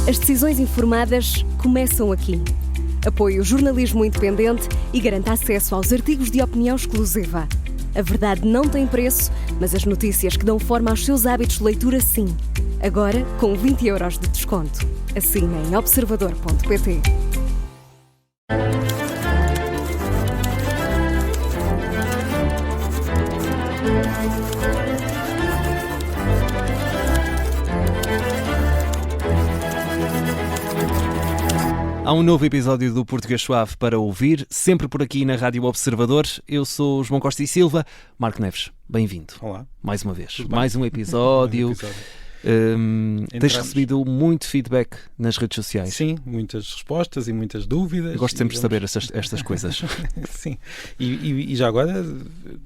As decisões informadas começam aqui. Apoie o jornalismo independente e garanta acesso aos artigos de opinião exclusiva. A verdade não tem preço, mas as notícias que dão forma aos seus hábitos de leitura, sim. Agora, com 20€ de desconto. Assine em observador.pt. Há um novo episódio do Português Suave para ouvir, sempre por aqui na Rádio Observador. Eu sou João Costa e Silva. Marco Neves, bem-vindo. Olá. Mais uma vez. Mais um episódio. Tens recebido muito feedback nas redes sociais. Sim, muitas respostas e muitas dúvidas. Eu gosto sempre de saber estas coisas. Sim, e já agora,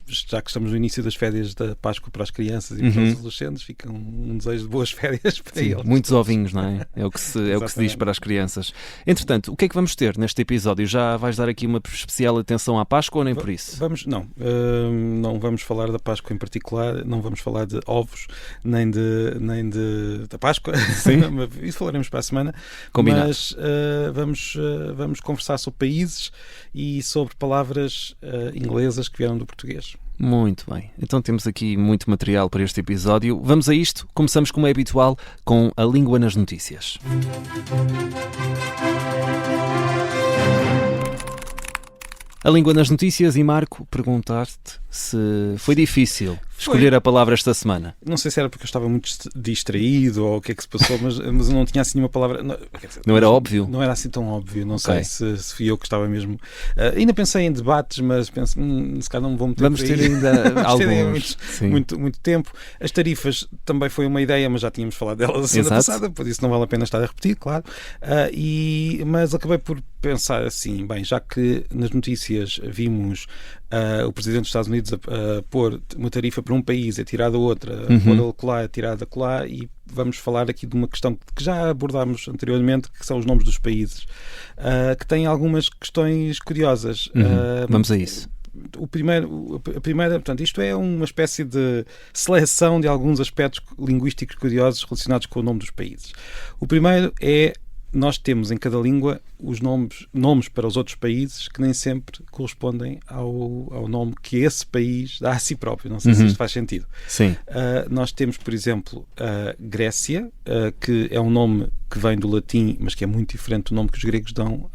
já que estamos no início das férias da Páscoa para as crianças e para os adolescentes, fica um desejo de boas férias para eles. Muitos ovinhos, não é? É o que se diz para as crianças. Entretanto, o que é que vamos ter neste episódio? Já vais dar aqui uma especial atenção à Páscoa ou nem por isso? Não vamos falar da Páscoa em particular, não vamos falar de ovos, nem da Páscoa. Sim. Isso falaremos para a semana. Combinado. Mas vamos conversar sobre países e sobre palavras inglesas que vieram do português. Muito bem. Então temos aqui muito material para este episódio. Vamos a isto. Começamos, como é habitual, com a língua nas notícias. A língua nas notícias, e Marco, perguntar-te se foi difícil escolher a palavra esta semana. Não sei se era porque eu estava muito distraído ou o que é que se passou, mas eu não tinha assim nenhuma palavra. Não era óbvio? Não era assim tão óbvio. Não sei se fui eu que estava mesmo. Ainda pensei em debates, mas penso, se calhar não vou meter. Vamos ter ainda alguns. Muito tempo. As tarifas também foi uma ideia, mas já tínhamos falado delas a semana passada, por isso não vale a pena estar a repetir, claro. Mas acabei por pensar assim, bem, já que nas notícias vimos o Presidente dos Estados Unidos a pôr uma tarifa para um país, é tirada outra, pôr acolá, é tirada acolá, e vamos falar aqui de uma questão que já abordámos anteriormente, que são os nomes dos países, que têm algumas questões curiosas. Vamos a isso. A primeira, portanto, isto é uma espécie de seleção de alguns aspectos linguísticos curiosos relacionados com o nome dos países. O primeiro é: nós temos em cada língua os nomes para os outros países que nem sempre correspondem ao nome que esse país dá a si próprio. Não sei se isto faz sentido. Sim. Nós temos, por exemplo, Grécia, que é um nome que vem do latim, mas que é muito diferente do nome que os gregos dão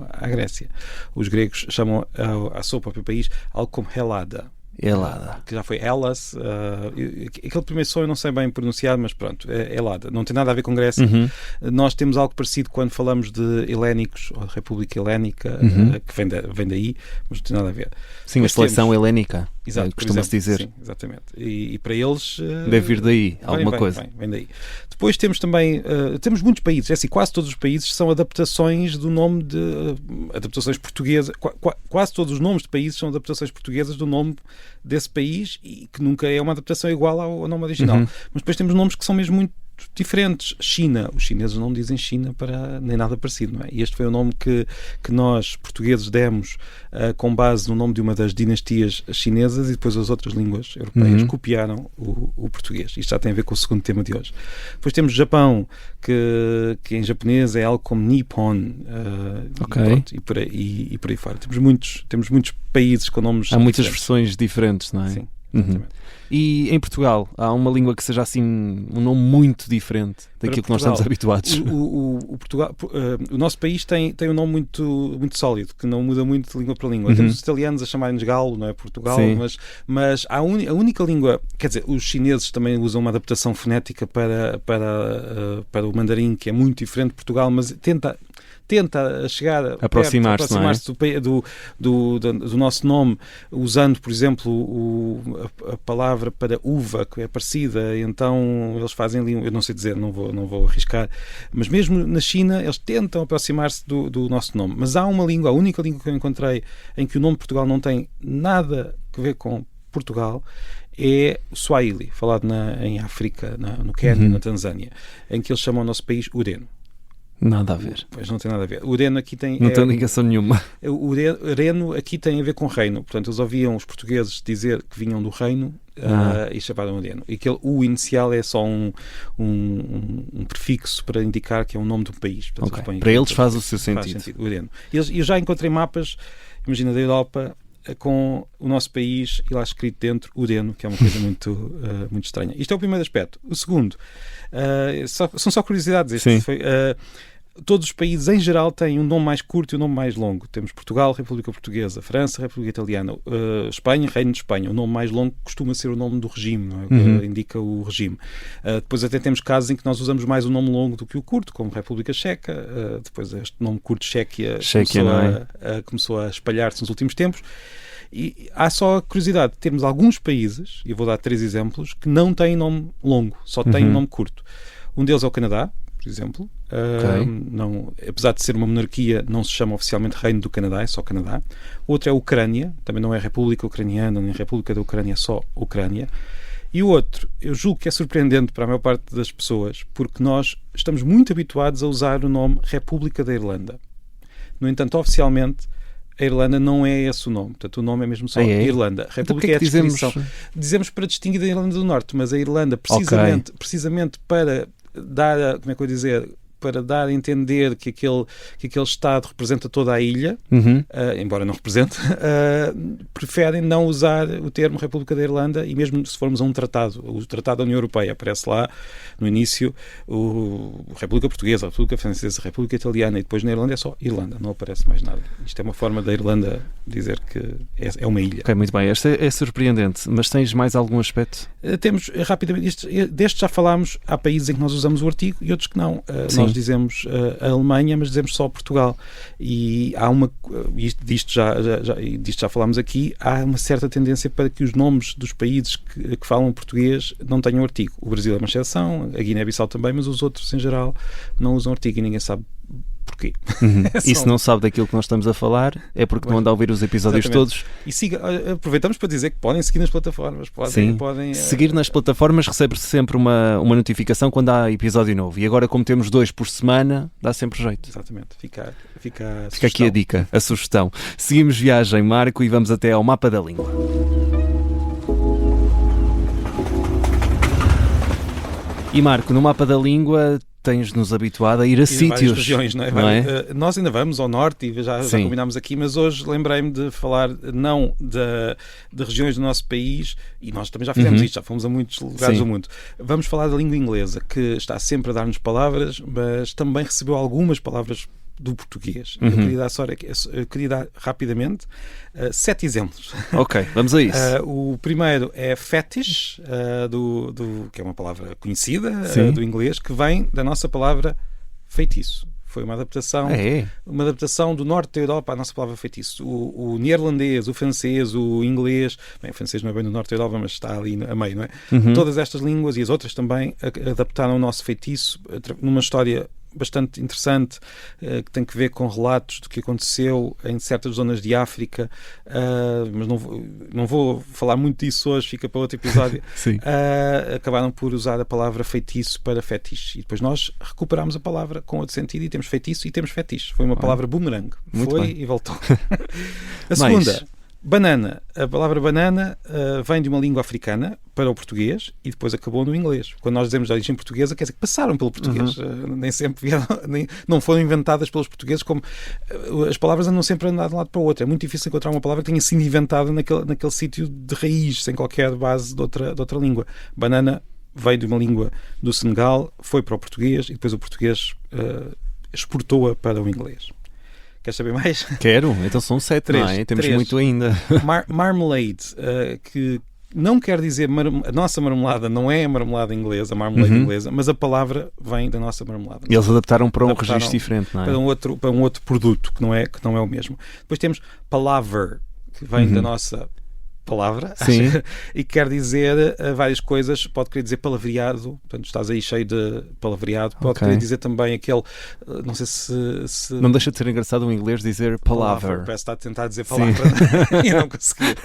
à Grécia. Os gregos chamam a seu próprio país algo como Helada. Que já foi Hellas. Aquele primeiro som eu não sei bem pronunciar, mas pronto, é Helada. Não tem nada a ver com Grécia. Nós temos algo parecido quando falamos de helénicos, ou República Helénica, que vem daí, mas não tem nada a ver. Sim, a seleção helénica. Exato, costuma-se dizer. Sim, exatamente. E para eles... deve vir daí alguma coisa. Vem daí. Depois temos também... temos muitos países. É assim, quase todos os países são adaptações do nome de... adaptações portuguesas. Quase todos os nomes de países são adaptações portuguesas do nome desse país, e que nunca é uma adaptação igual ao nome original. Mas depois temos nomes que são mesmo muito diferentes. China, os chineses não dizem China para nem nada parecido, não é? E este foi o nome que nós, portugueses, demos com base no nome de uma das dinastias chinesas, e depois as outras línguas europeias copiaram o português. Isto já tem a ver com o segundo tema de hoje. Depois temos Japão, que em japonês é algo como Nippon, e por aí fora. Temos muitos países com nomes Há muitas versões diferentes, não é? Sim. Exatamente. E em Portugal, há uma língua que seja assim um nome muito diferente daquilo que nós estamos habituados? O nosso país tem um nome muito, muito sólido, que não muda muito de língua para língua. Temos os italianos a chamarem-nos galo, não é? Portugal, mas a única língua, quer dizer, os chineses também usam uma adaptação fonética para o mandarim, que é muito diferente de Portugal, mas tenta aproximar-se do nosso nome, usando, por exemplo, a palavra para uva, que é parecida. Então eles fazem ali, eu não sei dizer, não vou arriscar, mas mesmo na China eles tentam aproximar-se do nosso nome. Mas há uma língua, a única língua que eu encontrei em que o nome Portugal não tem nada a ver com Portugal, é o Swahili, falado em África, no Quênia, na Tanzânia, em que eles chamam o nosso país Ureno. Nada a ver. Pois não tem nada a ver. O Ureno aqui tem... Não tem ligação nenhuma. O Ureno aqui tem a ver com reino. Portanto, eles ouviam os portugueses dizer que vinham do reino e chamaram Ureno. E o inicial é só um prefixo para indicar que é o nome de um país. Portanto, Okay. Para eles faz o seu sentido. Faz sentido, Udeno. Eu já encontrei mapas, imagina, da Europa, com o nosso país e lá escrito dentro Udeno, que é uma coisa muito estranha. Isto é o primeiro aspecto. O segundo, são só curiosidades. Todos os países em geral têm um nome mais curto e um nome mais longo. Temos Portugal, República Portuguesa, França, República Italiana, Espanha, Reino de Espanha. O nome mais longo costuma ser o nome do regime, não é? Que indica o regime. Depois até temos casos em que nós usamos mais o nome longo do que o curto, como República Checa. Depois este nome curto, Chequia começou a espalhar-se nos últimos tempos. E há só a curiosidade de termos alguns países, e eu vou dar 3 exemplos, que não têm nome longo, só têm nome curto. Um deles é o Canadá, por exemplo. Não, apesar de ser uma monarquia, não se chama oficialmente Reino do Canadá, é só Canadá. Outro é a Ucrânia, também não é República Ucraniana, nem República da Ucrânia, é só Ucrânia. E o outro, eu julgo que é surpreendente para a maior parte das pessoas, porque nós estamos muito habituados a usar o nome República da Irlanda. No entanto, oficialmente, a Irlanda não é esse o nome. Portanto, o nome é mesmo só Irlanda. A República é a descrição. Dizemos para distinguir da Irlanda do Norte, mas a Irlanda, precisamente para dar, como é que eu vou dizer, para dar a entender que aquele Estado representa toda a ilha, embora não represente, preferem não usar o termo República da Irlanda, e mesmo se formos a um tratado, o Tratado da União Europeia, aparece lá no início a República Portuguesa, a República Francesa, a República Italiana, e depois na Irlanda é só Irlanda, não aparece mais nada. Isto é uma forma da Irlanda dizer que é uma ilha. Ok, muito bem. Esta é surpreendente, mas tens mais algum aspecto? Temos, rapidamente, deste já falámos, há países em que nós usamos o artigo e outros que não. Nós dizemos a Alemanha, mas dizemos só Portugal. E há disto já falámos aqui, há uma certa tendência para que os nomes dos países que falam português não tenham artigo. O Brasil é uma exceção, a Guiné-Bissau também, mas os outros em geral não usam artigo e ninguém sabe porquê. E se não sabe daquilo que nós estamos a falar, é porque não anda a ouvir os episódios todos. E aproveitamos para dizer que podem seguir nas plataformas. Podem seguir nas plataformas, recebe-se sempre uma notificação quando há episódio novo. E agora, como temos 2 por semana, dá sempre jeito. Exatamente. Fica aqui a dica, a sugestão. Seguimos viagem, Marco, e vamos até ao mapa da língua. E Marco, no mapa da língua tens-nos habituado a ir a sítios. Regiões, não é? Nós ainda vamos ao norte e já combinámos aqui, mas hoje lembrei-me de falar não de regiões do nosso país, e nós também já fizemos isto, já fomos a muitos lugares do mundo. Vamos falar da língua inglesa, que está sempre a dar-nos palavras, mas também recebeu algumas palavras do português. Eu queria dar rapidamente 7 exemplos. Ok, vamos a isso. O primeiro é fetish, que é uma palavra conhecida do inglês, que vem da nossa palavra feitiço. Foi uma adaptação do norte da Europa à nossa palavra feitiço. O neerlandês, o francês, o inglês, bem, o francês não é bem do norte da Europa, mas está ali a meio, não é? Todas estas línguas e as outras também adaptaram o nosso feitiço numa história bastante interessante, que tem que ver com relatos do que aconteceu em certas zonas de África, mas não vou falar muito disso hoje, fica para outro episódio. Acabaram por usar a palavra feitiço para fetiche, e depois nós recuperámos a palavra com outro sentido e temos feitiço e temos fetiche. Foi uma palavra boomerang. Foi e voltou. A segunda, banana. A palavra banana vem de uma língua africana para o português e depois acabou no inglês. Quando nós dizemos de origem portuguesa, quer dizer que passaram pelo português. Nem sempre vieram, não foram inventadas pelos portugueses, como as palavras andam sempre a andar de um lado para o outro. É muito difícil encontrar uma palavra que tenha sido inventada naquele sítio de raiz, sem qualquer base de outra língua. Banana veio de uma língua do Senegal, foi para o português e depois o português exportou-a para o inglês. Queres saber mais? Quero, então são 7, não é? Temos muito ainda. Marmalade, que não quer dizer a nossa marmelada, não é a marmelada inglesa, a marmelada inglesa, mas a palavra vem da nossa marmelada. E eles adaptaram para um registro diferente, não é? Para um outro produto que não é o mesmo. Depois temos palaver, que vem da nossa palavra e quer dizer várias coisas. Pode querer dizer palavreado, portanto estás aí cheio de palavreado. Pode querer dizer também aquele, não sei se não deixa de ser engraçado o inglês dizer palaver. Parece estar a tentar dizer palavra e não conseguir.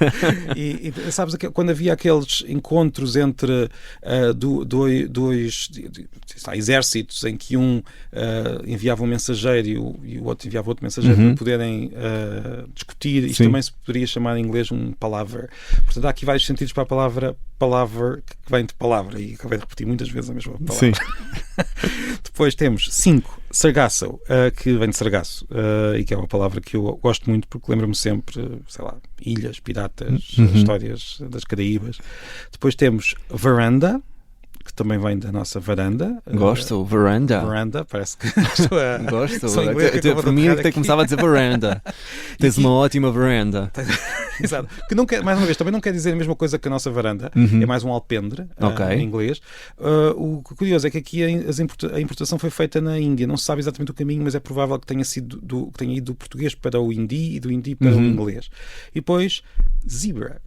E sabes, quando havia aqueles encontros entre dois exércitos em que um enviava um mensageiro e o outro enviava outro mensageiro para poderem discutir, isto também se poderia chamar em inglês um palaver. Portanto, há aqui vários sentidos para a palavra que vem de palavra, e acabei de repetir muitas vezes a mesma palavra. Sim. Depois temos 5, sargasso, que vem de sargaço, e que é uma palavra que eu gosto muito porque lembra-me sempre, sei lá, ilhas, piratas, histórias das Caraíbas. Depois temos varanda, que também vem da nossa varanda. Gosto, varanda. Varanda, parece que estou a... Gosto. Para mim até começava a dizer varanda. Tens uma ótima varanda. Exato. Que não quer, mais uma vez, também não quer dizer a mesma coisa que a nossa varanda. É mais um alpendre, em inglês. O curioso é que aqui a importação foi feita na Índia. Não se sabe exatamente o caminho, mas é provável que tenha ido do português para o hindi e do hindi para o inglês. E depois, zebra.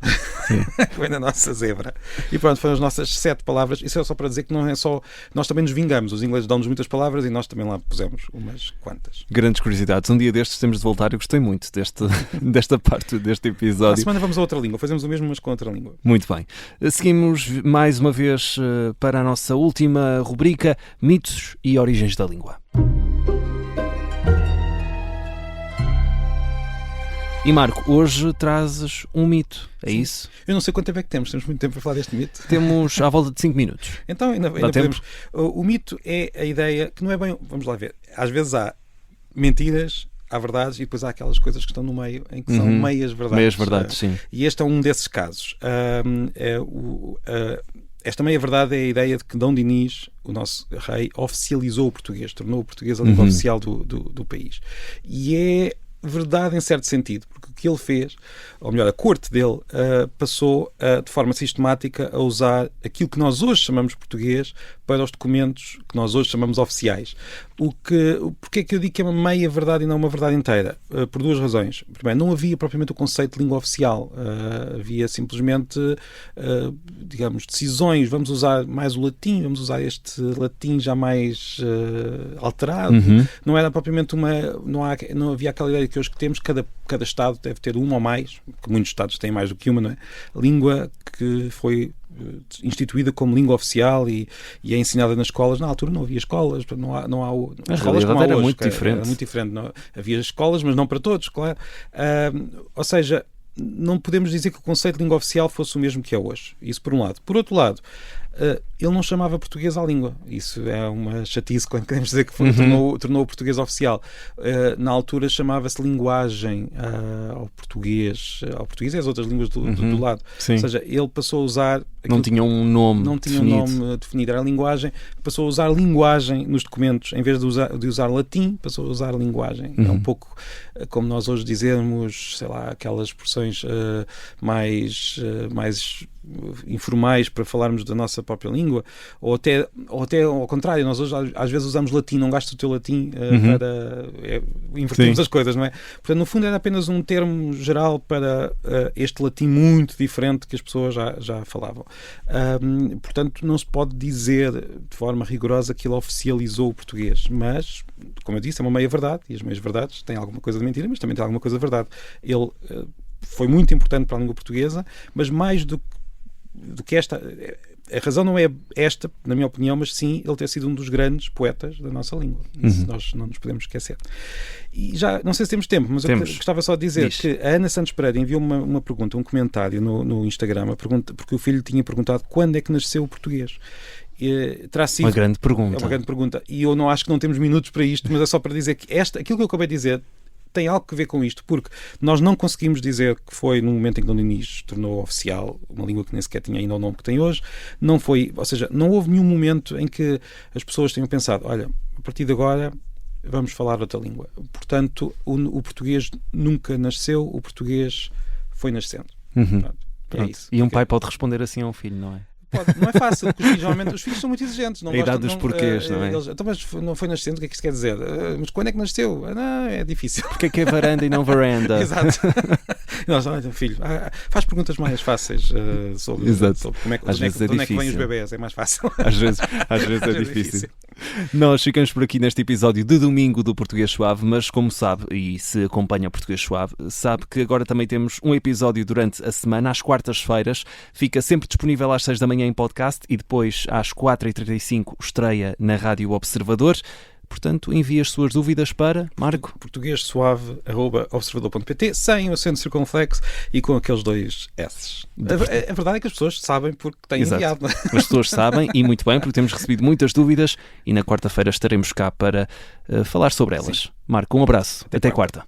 Que vem da nossa zebra. E pronto, foram as nossas 7 palavras. Isso é só para dizer que não é só... Nós também nos vingamos. Os ingleses dão-nos muitas palavras e nós também lá pusemos umas quantas. Grandes curiosidades. Um dia destes temos de voltar. Eu gostei muito desta parte deste episódio. A semana vamos a outra língua. Fazemos o mesmo, mas com outra língua. Muito bem. Seguimos mais uma vez para a nossa última rubrica, mitos e origens da língua. E Marco, hoje trazes um mito, é Sim. isso? Eu não sei quanto tempo é que temos muito tempo para falar deste mito. Temos à volta de 5 minutos. Então ainda podemos. O mito é a ideia que não é bem... Vamos lá ver. Às vezes há mentiras, há verdades, e depois há aquelas coisas que estão no meio, em que são meias verdades. Meias verdades, sim. E este é um desses casos. Esta meia-verdade é a ideia de que Dom Dinis, o nosso rei, oficializou o português, tornou o português a língua oficial do país. E é verdade em certo sentido, porque o que ele fez, ou melhor, a corte dele, passou de forma sistemática a usar aquilo que nós hoje chamamos português para os documentos que nós hoje chamamos oficiais. Porque é que eu digo que é uma meia verdade e não uma verdade inteira? Por duas razões. Primeiro, não havia propriamente o conceito de língua oficial. Havia simplesmente, digamos, decisões. Vamos usar mais o latim, vamos usar este latim já mais alterado. Não era propriamente não havia aquela ideia que hoje que temos, cada Estado deve ter uma ou mais, porque muitos Estados têm mais do que uma, não é? Língua que foi instituída como língua oficial e é ensinada nas escolas. Na altura não havia escolas, não há escolas como há era hoje, muito diferente. Era muito diferente. Não, havia escolas, mas não para todos, claro. Ou seja, não podemos dizer que o conceito de língua oficial fosse o mesmo que é hoje. Isso por um lado. Por outro lado, ele não chamava português à língua. Isso é uma chatice quando queremos dizer que tornou o português oficial. Na altura chamava-se linguagem ao português e às outras línguas do lado. Sim. Ou seja, ele passou a usar... Não tinha um nome definido. Era a linguagem. Passou a usar linguagem nos documentos. Em vez de usar latim, passou a usar linguagem. É um pouco como nós hoje dizermos, sei lá, aquelas expressões mais informais para falarmos da nossa própria língua, ou até ao contrário, nós hoje às vezes usamos latim, não gastas o teu latim para invertermos as coisas, não é? Portanto, no fundo era apenas um termo geral para este latim muito diferente que as pessoas já falavam. Portanto, não se pode dizer de forma rigorosa que ele oficializou o português, mas, como eu disse, é uma meia-verdade, e as meias-verdades têm alguma coisa de mentira, mas também tem alguma coisa de verdade. Ele foi muito importante para a língua portuguesa, mas mais do que esta... A razão não é esta, na minha opinião, mas sim ele ter sido um dos grandes poetas da nossa língua. Isso nós não nos podemos esquecer. E já, não sei se temos tempo, mas eu gostava só de dizer que a Ana Santos Pereira enviou uma pergunta, um comentário no Instagram, porque o filho tinha perguntado quando é que nasceu o português. Terá sido... Uma grande pergunta. É uma grande pergunta. E eu não acho que não temos minutos para isto, mas é só para dizer que aquilo que eu acabei de dizer tem algo a ver com isto, porque nós não conseguimos dizer que foi no momento em que Dom Dinis tornou oficial uma língua que nem sequer tinha ainda o nome que tem hoje. Não foi, ou seja, não houve nenhum momento em que as pessoas tenham pensado, olha, a partir de agora vamos falar outra língua. Portanto, o português nunca nasceu, o português foi nascendo. Pronto. É isso. E um pai pode responder assim a um filho, não é? Não é fácil, porque os filhos são muito exigentes. Não a idade dos porquês, não é? Então, mas não foi nascendo, o que é que isso quer dizer? Mas quando é que nasceu? Não, é difícil. Porque é que é varanda e não varanda? Exato. Nós, filho, faz perguntas mais fáceis sobre como é que vêm os bebés, é mais fácil. Às vezes é difícil. Nós ficamos por aqui neste episódio de domingo do Português Suave, mas como sabe, e se acompanha o Português Suave, sabe que agora também temos um episódio durante a semana, às quartas-feiras, fica sempre disponível às 6 da manhã em podcast e depois às 4h35 estreia na Rádio Observador. Portanto, envie as suas dúvidas para Marco. portuguesuave@observador.pt, sem o acento circunflexo e com aqueles 2 S's. A verdade é que as pessoas sabem porque têm enviado. As pessoas sabem, e muito bem, porque temos recebido muitas dúvidas e na quarta-feira estaremos cá para falar sobre elas. Sim. Marco, um abraço. Até quarta.